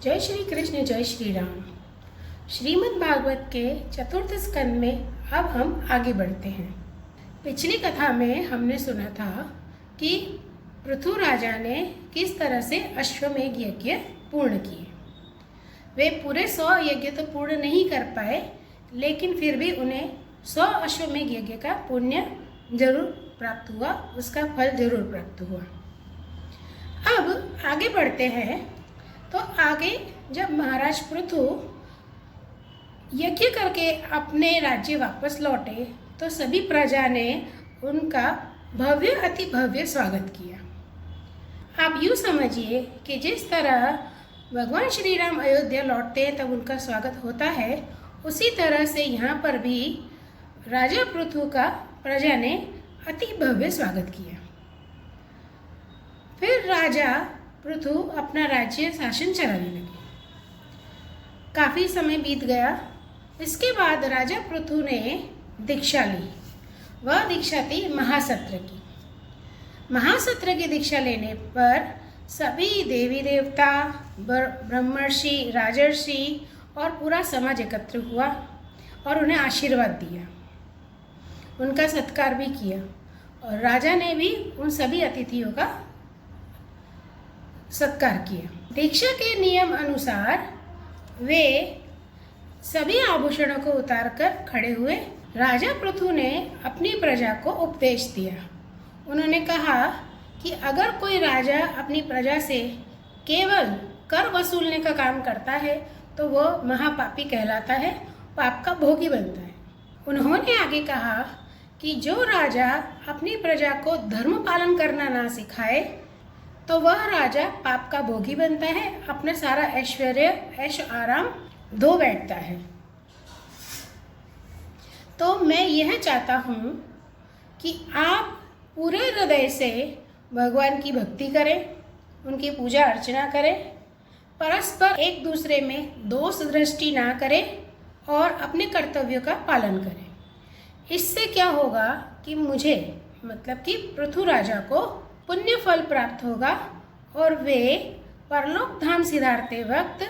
जय श्री कृष्ण, जय श्री राम। श्रीमद् भागवत के चतुर्थ स्कंद में अब हम आगे बढ़ते हैं। पिछली कथा में हमने सुना था कि पृथु राजा ने किस तरह से अश्वमेध यज्ञ पूर्ण किए। वे पूरे 100 यज्ञ तो पूर्ण नहीं कर पाए, लेकिन फिर भी उन्हें 100 अश्वमेध यज्ञ का पुण्य जरूर प्राप्त हुआ, उसका फल जरूर प्राप्त हुआ। अब आगे बढ़ते हैं। तो आगे जब महाराज पृथु यज्ञ करके अपने राज्य वापस लौटे तो सभी प्रजा ने उनका भव्य अति भव्य स्वागत किया। आप यूँ समझिए कि जिस तरह भगवान श्री राम अयोध्या लौटते हैं तब उनका स्वागत होता है, उसी तरह से यहाँ पर भी राजा पृथु का प्रजा ने अति भव्य स्वागत किया। फिर राजा पृथु अपना राज्य शासन चलाने लगे। काफ़ी समय बीत गया। इसके बाद राजा पृथु ने दीक्षा ली। वह दीक्षा थी महासत्र की। महासत्र की दीक्षा लेने पर सभी देवी देवता, ब्रह्मर्षि, राजर्षि और पूरा समाज एकत्र हुआ और उन्हें आशीर्वाद दिया, उनका सत्कार भी किया और राजा ने भी उन सभी अतिथियों का सत्कार किया। दीक्षा के नियम अनुसार वे सभी आभूषणों को उतारकर खड़े हुए। राजा पृथु ने अपनी प्रजा को उपदेश दिया। उन्होंने कहा कि अगर कोई राजा अपनी प्रजा से केवल कर वसूलने का काम करता है तो वह महापापी कहलाता है, पाप का भोगी बनता है। उन्होंने आगे कहा कि जो राजा अपनी प्रजा को धर्म पालन करना ना सिखाए तो वह राजा पाप का भोगी बनता है, अपना सारा ऐश्वर्य ऐश आराम धो बैठता है। तो मैं यह चाहता हूँ कि आप पूरे हृदय से भगवान की भक्ति करें, उनकी पूजा अर्चना करें, परस्पर एक दूसरे में दोष दृष्टि ना करें और अपने कर्तव्यों का पालन करें। इससे क्या होगा कि मुझे मतलब कि पृथु राजा को पुण्य फल प्राप्त होगा और वे परलोक धाम सिधारते वक्त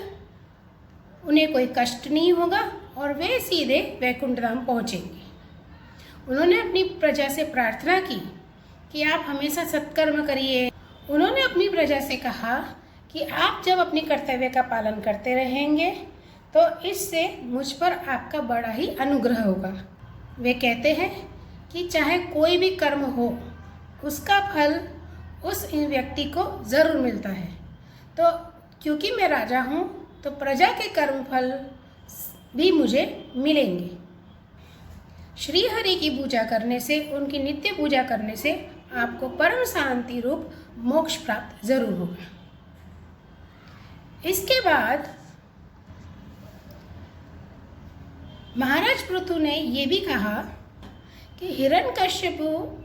उन्हें कोई कष्ट नहीं होगा और वे सीधे वैकुंठ धाम पहुँचेंगे। उन्होंने अपनी प्रजा से प्रार्थना की कि आप हमेशा सत्कर्म करिए। उन्होंने अपनी प्रजा से कहा कि आप जब अपने कर्तव्य का पालन करते रहेंगे तो इससे मुझ पर आपका बड़ा ही अनुग्रह होगा। वे कहते हैं कि चाहे कोई भी कर्म हो उसका फल उस व्यक्ति को ज़रूर मिलता है। तो क्योंकि मैं राजा हूँ तो प्रजा के कर्म फल भी मुझे मिलेंगे। श्री हरि की पूजा करने से, उनकी नित्य पूजा करने से आपको परम शांति रूप मोक्ष प्राप्त जरूर होगा। इसके बाद महाराज पृथु ने ये भी कहा कि हिरण्यकश्यप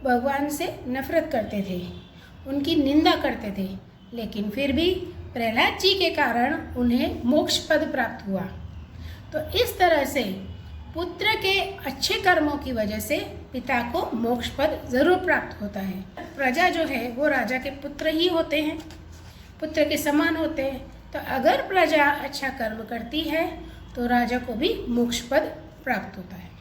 भगवान से नफरत करते थे, उनकी निंदा करते थे, लेकिन फिर भी प्रहलाद जी के कारण उन्हें मोक्ष पद प्राप्त हुआ। तो इस तरह से पुत्र के अच्छे कर्मों की वजह से पिता को मोक्ष पद जरूर प्राप्त होता है। प्रजा जो है वो राजा के पुत्र ही होते हैं, पुत्र के समान होते हैं। तो अगर प्रजा अच्छा कर्म करती है तो राजा को भी मोक्ष पद प्राप्त होता है।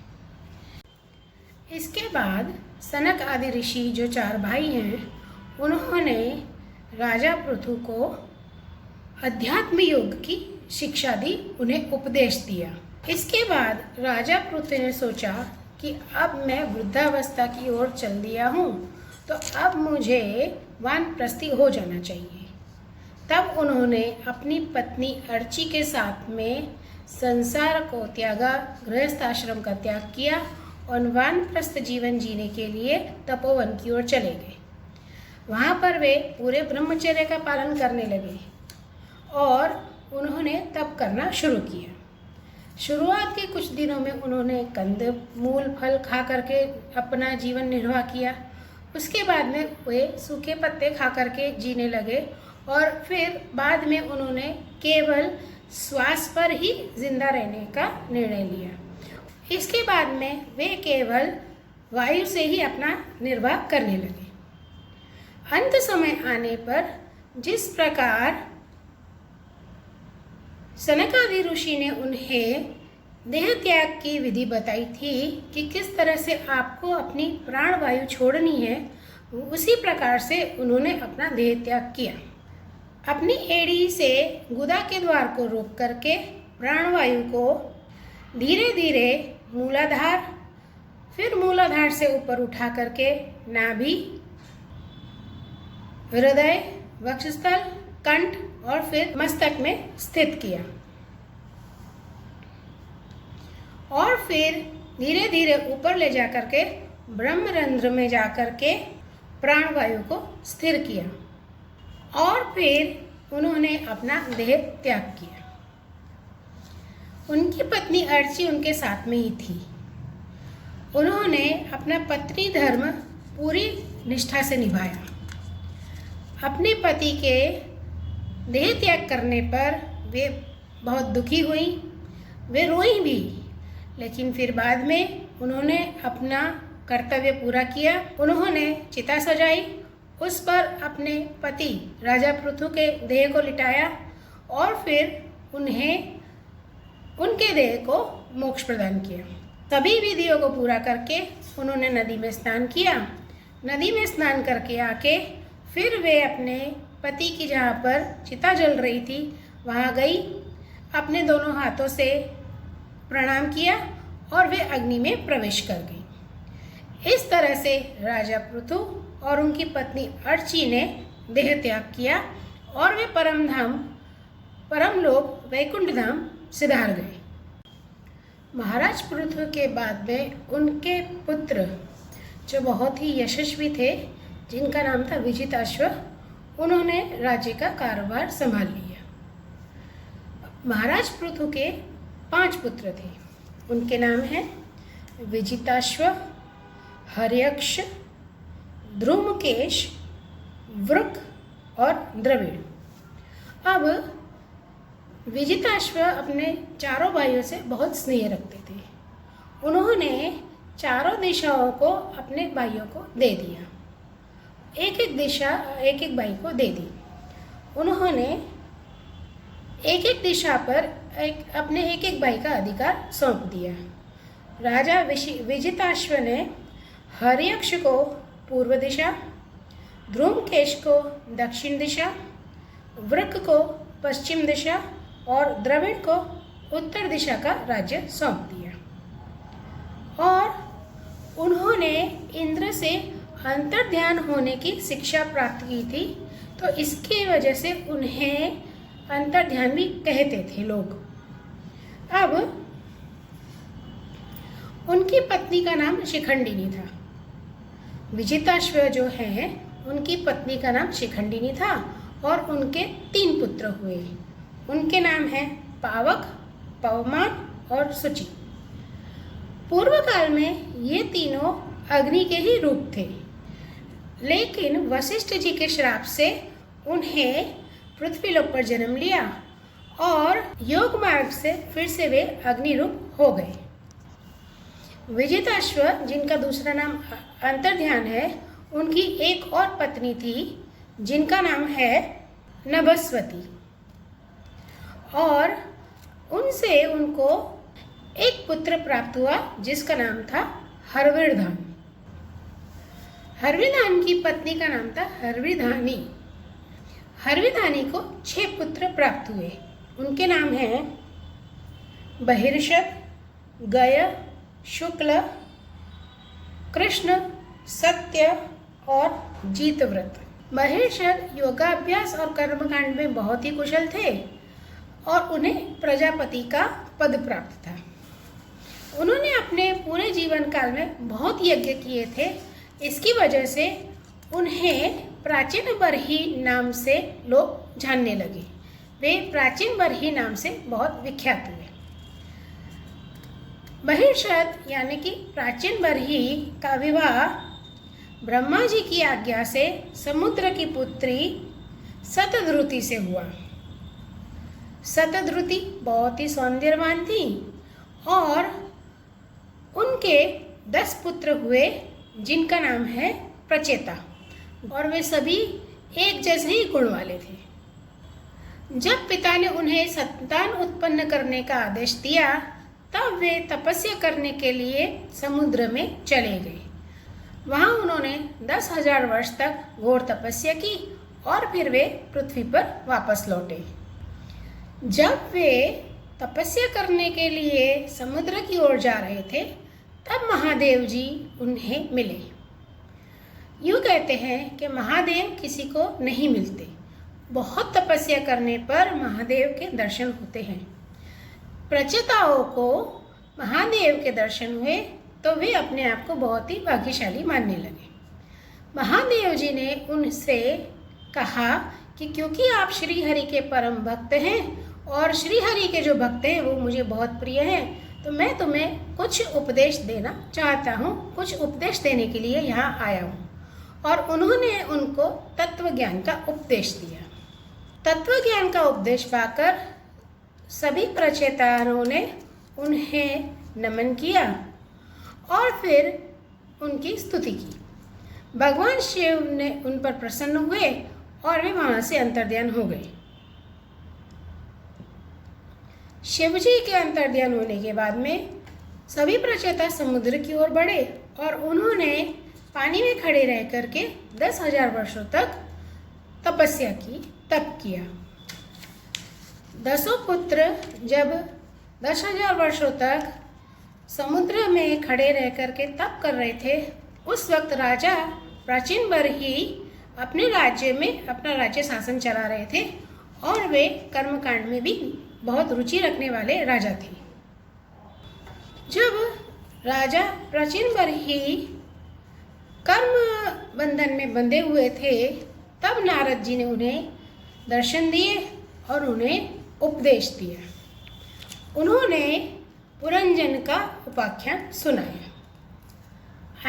इसके बाद सनक आदि ऋषि जो 4 भाई हैं, उन्होंने राजा पृथु को अध्यात्म योग की शिक्षा दी, उन्हें उपदेश दिया। इसके बाद राजा पृथु ने सोचा कि अब मैं वृद्धावस्था की ओर चल दिया हूँ तो अब मुझे वानप्रस्थी हो जाना चाहिए। तब उन्होंने अपनी पत्नी अर्ची के साथ में संसार को त्यागा, गृहस्थ आश्रम का त्याग किया और वानप्रस्थ जीवन जीने के लिए तपोवन की ओर चले गए। वहाँ पर वे पूरे ब्रह्मचर्य का पालन करने लगे और उन्होंने तप करना शुरू किया। शुरुआत के कुछ दिनों में उन्होंने कंद मूल फल खा करके अपना जीवन निर्वाह किया। उसके बाद में वे सूखे पत्ते खा करके जीने लगे और फिर बाद में उन्होंने केवल श्वास पर ही जिंदा रहने का निर्णय लिया। इसके बाद में वे केवल वायु से ही अपना निर्वाह करने लगे। अंत समय आने पर जिस प्रकार सनकादि ऋषि ने उन्हें देह त्याग की विधि बताई थी कि किस तरह से आपको अपनी प्राण वायु छोड़नी है। उसी प्रकार से उन्होंने अपना देह त्याग किया। अपनी एड़ी से गुदा के द्वार को रोक करके प्राणवायु को धीरे धीरे मूलाधार, फिर मूलाधार से ऊपर उठा करके नाभि, हृदय, वक्षस्थल, कंठ और फिर मस्तक में स्थित किया और फिर धीरे धीरे ऊपर ले जाकर के ब्रह्मरंध्र में जाकर के प्राणवायु को स्थिर किया और फिर उन्होंने अपना देह त्याग किया। उनकी पत्नी अर्ची उनके साथ में ही थी। उन्होंने अपना पत्नी धर्म पूरी निष्ठा से निभाया। अपने पति के देह त्याग करने पर वे बहुत दुखी हुई, वे रोई भी, लेकिन फिर बाद में उन्होंने अपना कर्तव्य पूरा किया। उन्होंने चिता सजाई, उस पर अपने पति राजा पृथु के देह को लिटाया और फिर उन्हें उनके देह को मोक्ष प्रदान किया। सभी विधियों को पूरा करके उन्होंने नदी में स्नान किया। नदी में स्नान करके आके फिर वे अपने पति की जहाँ पर चिता जल रही थी वहाँ गई, अपने दोनों हाथों से प्रणाम किया और वे अग्नि में प्रवेश कर गई। इस तरह से राजा पृथु और उनकी पत्नी अर्ची ने देह त्याग किया और वे परम लोक वैकुंठ धाम सिधार गए। महाराज पृथु के बाद में उनके पुत्र जो बहुत ही यशस्वी थे, जिनका नाम था विजिताश्व, उन्होंने राज्य का कारोबार संभाल लिया। महाराज पृथु के 5 पुत्र थे। उनके नाम हैं विजिताश्व, हर्यक्ष, ध्रुमकेश, वृक और द्रविड़। अब विजिताश्व अपने चारों भाइयों से बहुत स्नेह रखते थे। उन्होंने चारों दिशाओं को अपने भाइयों को दे दिया, एक एक दिशा एक एक भाई को दे दी। उन्होंने एक एक दिशा पर अपने एक एक भाई का अधिकार सौंप दिया। राजा विजिताश्व ने हर्यक्ष को पूर्व दिशा, ध्रुमकेश को दक्षिण दिशा, वृक को पश्चिम दिशा और द्रविड़ को उत्तर दिशा का राज्य सौंप दिया। और उन्होंने इंद्र से अंतर्ध्यान होने की शिक्षा प्राप्त की थी, तो इसकी वजह से उन्हें अंतर्ध्यान भी कहते थे लोग। अब उनकी पत्नी का नाम शिखंडिनी था। विजिताश्व जो है उनकी पत्नी का नाम शिखंडिनी था और उनके 3 पुत्र हुए। उनके नाम हैं पावक, पवमान और सुचि। पूर्व काल में ये तीनों अग्नि के ही रूप थे, लेकिन वशिष्ठ जी के श्राप से उन्हें पृथ्वीलोक पर जन्म लिया और योग मार्ग से फिर से वे अग्नि रूप हो गए। विजिताश्व, जिनका दूसरा नाम अंतर्ध्यान है, उनकी एक और पत्नी थी जिनका नाम है नभस्वती और उनसे उनको एक पुत्र प्राप्त हुआ जिसका नाम था हर्विर्धान। हर्विधान की पत्नी का नाम था हर्विधानी। हर्विधानी को 6 पुत्र प्राप्त हुए। उनके नाम हैं बहिर्षद, गय, शुक्ल, कृष्ण, सत्य और जीतव्रत। बहिर्षद योगाभ्यास और कर्मकांड में बहुत ही कुशल थे और उन्हें प्रजापति का पद प्राप्त था। उन्होंने अपने पूरे जीवन काल में बहुत यज्ञ किए थे। इसकी वजह से उन्हें प्राचीन बरही नाम से लोग जानने लगे। वे प्राचीन बरही नाम से बहुत विख्यात हुए। बहिर्षद यानी कि प्राचीन बरही का विवाह ब्रह्मा जी की आज्ञा से समुद्र की पुत्री शतद्रुति से हुआ। शतद्रुति बहुत ही सौंदर्यवान थी और उनके 10 पुत्र हुए जिनका नाम है प्रचेता और वे सभी एक जैसे ही गुण वाले थे। जब पिता ने उन्हें संतान उत्पन्न करने का आदेश दिया तब वे तपस्या करने के लिए समुद्र में चले गए। वहाँ उन्होंने 10,000 वर्ष तक घोर तपस्या की और फिर वे पृथ्वी पर वापस लौटे। जब वे तपस्या करने के लिए समुद्र की ओर जा रहे थे तब महादेव जी उन्हें मिले। यूँ कहते हैं कि महादेव किसी को नहीं मिलते, बहुत तपस्या करने पर महादेव के दर्शन होते हैं। प्रचेताओं को महादेव के दर्शन हुए तो वे अपने आप को बहुत ही भाग्यशाली मानने लगे। महादेव जी ने उनसे कहा कि क्योंकि आप श्री हरि के परम भक्त हैं और श्री हरि के जो भक्त हैं वो मुझे बहुत प्रिय हैं, तो मैं तुम्हें कुछ उपदेश देना चाहता हूँ, कुछ उपदेश देने के लिए यहाँ आया हूँ। और उन्होंने उनको तत्व ज्ञान का उपदेश दिया। तत्व ज्ञान का उपदेश पाकर सभी प्रचेताओं ने उन्हें नमन किया और फिर उनकी स्तुति की। भगवान शिव ने उन पर प्रसन्न हुए और वे वहाँ से अंतर्ध्यान हो गए। शिव जी के अंतर्ध्यान होने के बाद में सभी प्रचेता समुद्र की ओर बढ़े और उन्होंने पानी में खड़े रह करके 10,000 वर्षों तक तपस्या की, तप किया। 10 पुत्र जब 10,000 वर्षों तक समुद्र में खड़े रह करके तप कर रहे थे, उस वक्त राजा प्राचीन बरही अपने राज्य में अपना राज्य शासन चला रहे थे और वे कर्मकांड में भी बहुत रुचि रखने वाले राजा थे। जब राजा प्राचीन बरही कर्म बंधन में बंधे हुए थे तब नारद जी ने उन्हें दर्शन दिए और उन्हें उपदेश दिया। उन्होंने पुरंजन का उपाख्यान सुनाया।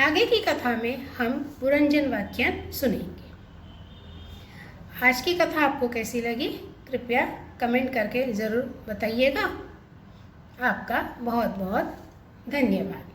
आगे की कथा में हम पुरंजन वाख्यान सुनेंगे। आज की कथा आपको कैसी लगी कृपया कमेंट करके ज़रूर बताइएगा। आपका बहुत बहुत धन्यवाद।